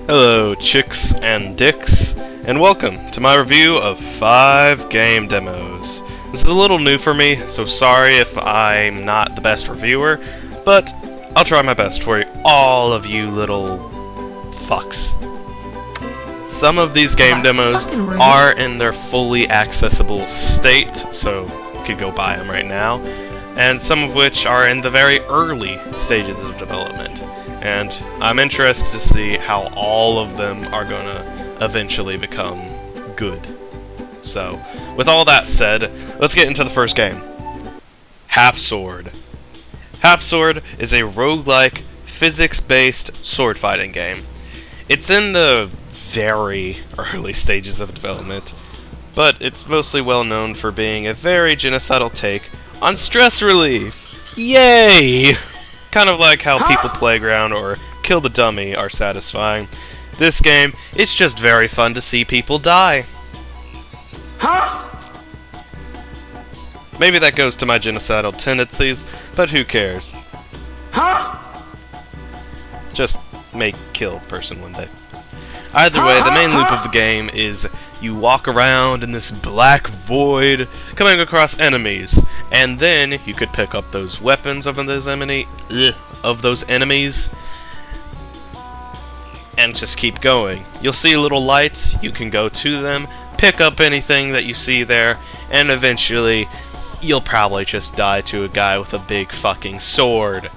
Hello, chicks and dicks, and welcome to my review of 5 game demos. This is a little new for me, so sorry if I'm not the best reviewer, but I'll try my best for all of you little fucks. Some of these game demos are in their fully accessible state, so you could go buy them right now, and some of which are in the very early stages of development. And I'm interested to see how all of them are going to eventually become good. So, with all that said, let's get into the first game. Half Sword. Half Sword is a roguelike, physics-based sword fighting game. It's in the very early stages of development, but it's mostly well known for being a very genocidal take on stress relief. Yay! Kind of like how People Playground or Kill the Dummy are satisfying. This game, it's just very fun to see people die. Maybe that goes to my genocidal tendencies, but who cares? Just may kill a person one day. Either way, the main loop of the game is you walk around in this black void, coming across enemies, and then you could pick up those weapons of those enemies, and just keep going. You'll see little lights, you can go to them, pick up anything that you see there, and eventually you'll probably just die to a guy with a big fucking sword.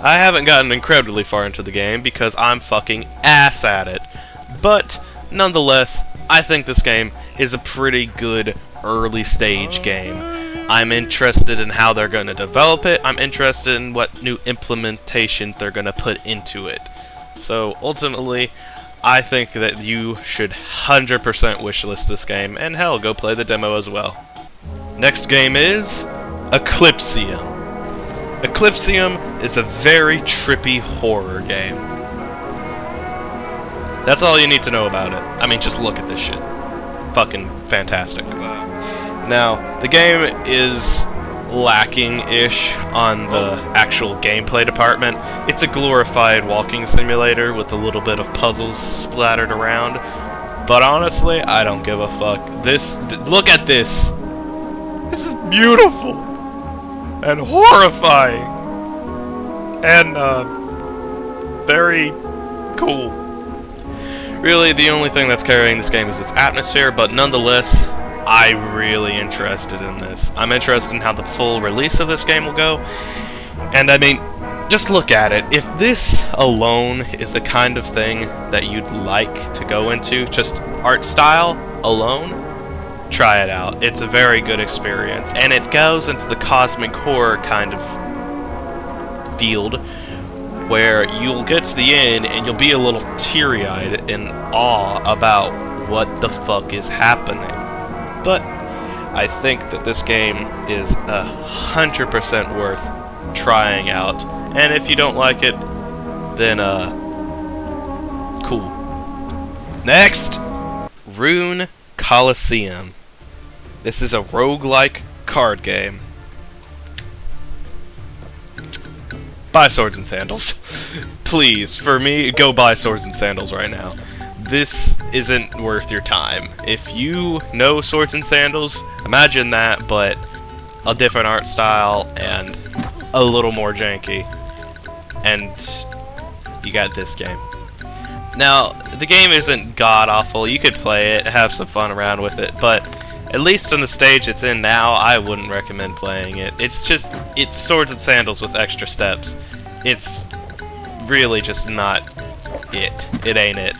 I haven't gotten incredibly far into the game because I'm fucking ass at it, but nonetheless, I think this game is a pretty good early stage game. I'm interested in how they're going to develop it. I'm interested in what new implementations they're going to put into it. So ultimately, I think that you should 100% wishlist this game, and hell, go play the demo as well. Next game is Eclipsium. Eclipsium is a very trippy horror game. That's all you need to know about it. I mean, just look at this shit. Fucking fantastic. Now, the game is lacking-ish on the actual gameplay department. It's a glorified walking simulator with a little bit of puzzles splattered around. But honestly, I don't give a fuck. Look at this! This is beautiful! And horrifying! And, very cool. Really, the only thing that's carrying this game is its atmosphere, but nonetheless, I'm really interested in this. I'm interested in how the full release of this game will go, and I mean, just look at it. If this alone is the kind of thing that you'd like to go into, just art style alone, try it out. It's a very good experience, and it goes into the cosmic horror kind of field, where you'll get to the end and you'll be a little teary-eyed in awe about what the fuck is happening. But I think that this game is 100% worth trying out. And if you don't like it, then cool. Next! Rune Colosseum. This is a roguelike card game. Buy Swords and Sandals. Please, for me, go buy Swords and Sandals right now. This isn't worth your time. If you know Swords and Sandals, imagine that, but a different art style and a little more janky. And you got this game. Now, the game isn't god-awful. You could play it, have some fun around with it, but at least on the stage it's in now, I wouldn't recommend playing it. It's Swords and Sandals with extra steps. It's really just not it. It ain't it.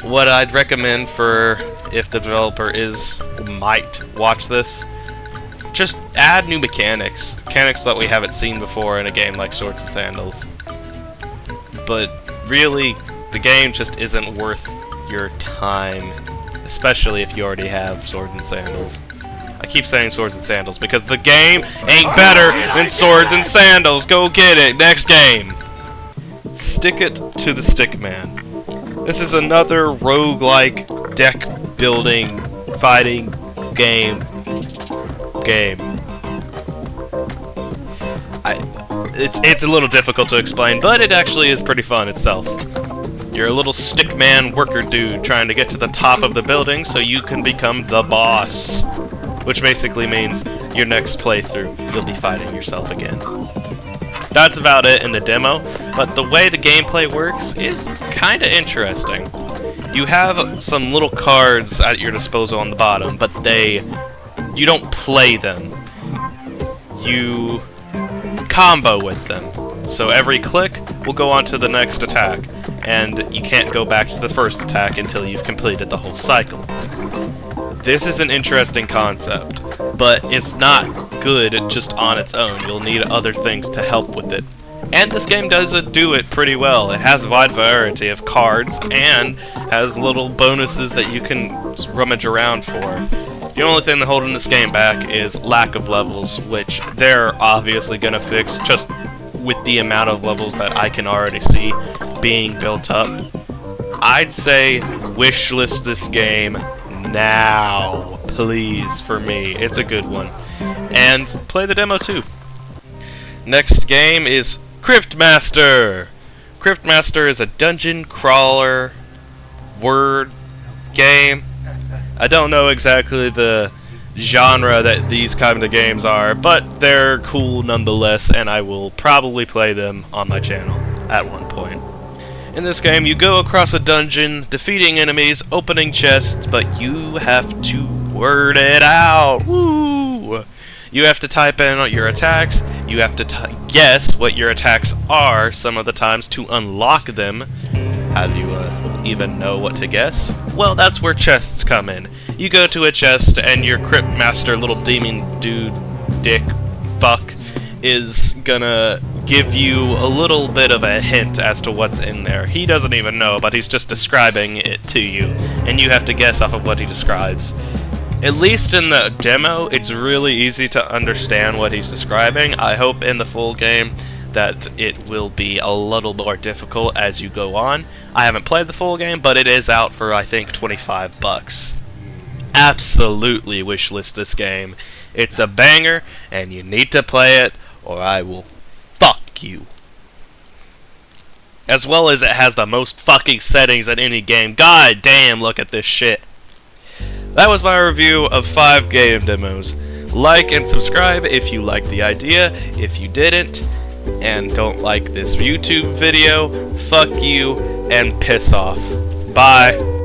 What I'd recommend for if the developer might watch this, just add new mechanics. Mechanics that we haven't seen before in a game like Swords and Sandals. But really, the game just isn't worth your time. Especially if you already have Swords and Sandals. I keep saying Swords and Sandals because the game ain't better than Swords and Sandals. Go get it. Next game. Stick It to the Stickman. This is another roguelike deck building fighting game. It's a little difficult to explain, but it actually is pretty fun itself. You're a little stickman worker dude trying to get to the top of the building so you can become the boss. Which basically means your next playthrough, you'll be fighting yourself again. That's about it in the demo, but the way the gameplay works is kinda interesting. You have some little cards at your disposal on the bottom, but you don't play them. You combo with them. So every click will go on to the next attack, and you can't go back to the first attack until you've completed the whole cycle. This is an interesting concept, but it's not good just on its own. You'll need other things to help with it. And this game does do it pretty well. It has a wide variety of cards and has little bonuses that you can rummage around for. The only thing that holding this game back is lack of levels, which they're obviously going to fix just with the amount of levels that I can already see being built up. I'd say wishlist this game now, please, for me. It's a good one. And play the demo too. Next game is Cryptmaster. Cryptmaster is a dungeon crawler word game. I don't know exactly the genre that these kind of games are, but they're cool nonetheless, and I will probably play them on my channel at one point. In this game, you go across a dungeon, defeating enemies, opening chests, but you have to word it out. Woo! You have to type in your attacks, you have to guess what your attacks are some of the times to unlock them. How do you even know what to guess? Well, that's where chests come in. You go to a chest and your Cryptmaster little demon dude, dick, fuck, is gonna give you a little bit of a hint as to what's in there. He doesn't even know, but he's just describing it to you, and you have to guess off of what he describes. At least in the demo, it's really easy to understand what he's describing. I hope in the full game that it will be a little more difficult as you go on. I haven't played the full game, but it is out for, I think, 25 bucks. Absolutely wishlist this game. It's a banger, and you need to play it, or I will fuck you. As well as it has the most fucking settings in any game. God damn, look at this shit. That was my review of 5 game demos. Like and subscribe if you liked the idea. If you didn't, and don't like this YouTube video, fuck you and piss off. Bye.